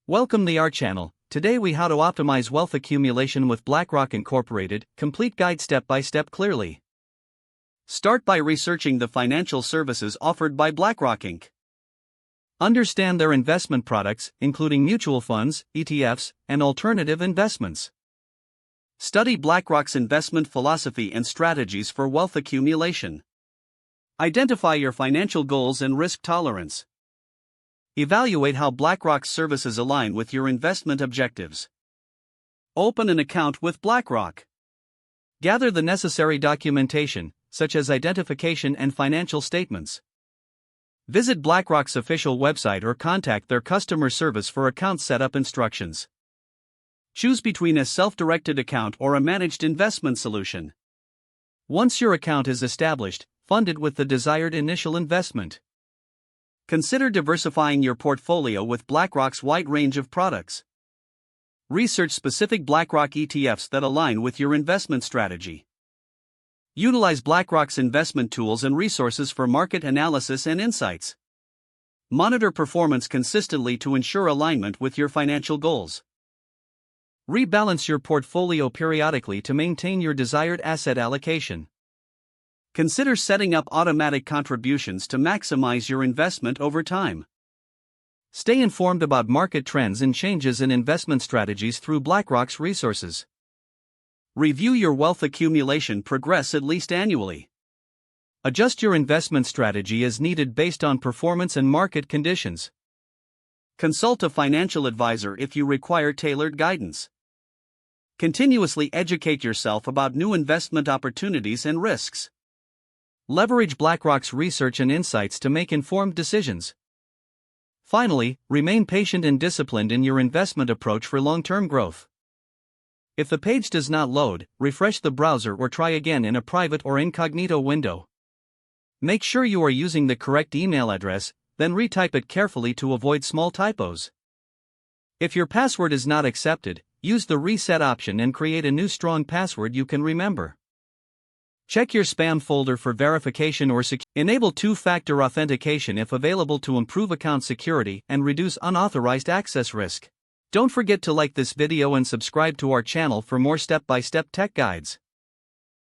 Welcome to our channel. Today we how to optimize wealth accumulation with BlackRock Inc. Complete guide step by step clearly. Start by researching the financial services offered by BlackRock Inc. Understand their investment products, including mutual funds, ETFs, and alternative investments. Study BlackRock's investment philosophy and strategies for wealth accumulation. Identify your financial goals and risk tolerance. Evaluate how BlackRock's services align with your investment objectives. Open an account with BlackRock. Gather the necessary documentation, such as identification and financial statements. Visit BlackRock's official website or contact their customer service for account setup instructions. Choose between a self-directed account or a managed investment solution. Once your account is established, fund it with the desired initial investment. Consider diversifying your portfolio with BlackRock's wide range of products. Research specific BlackRock ETFs that align with your investment strategy. Utilize BlackRock's investment tools and resources for market analysis and insights. Monitor performance consistently to ensure alignment with your financial goals. Rebalance your portfolio periodically to maintain your desired asset allocation. Consider setting up automatic contributions to maximize your investment over time. Stay informed about market trends and changes in investment strategies through BlackRock's resources. Review your wealth accumulation progress at least annually. Adjust your investment strategy as needed based on performance and market conditions. Consult a financial advisor if you require tailored guidance. Continuously educate yourself about new investment opportunities and risks. Leverage BlackRock's research and insights to make informed decisions. Finally, remain patient and disciplined in your investment approach for long-term growth. If the page does not load, refresh the browser or try again in a private or incognito window. Make sure you are using the correct email address, then retype it carefully to avoid small typos. If your password is not accepted, use the reset option and create a new strong password you can remember. Check your spam folder for verification or enable two-factor authentication if available to improve account security and reduce unauthorized access risk. Don't forget to like this video and subscribe to our channel for more step-by-step tech guides.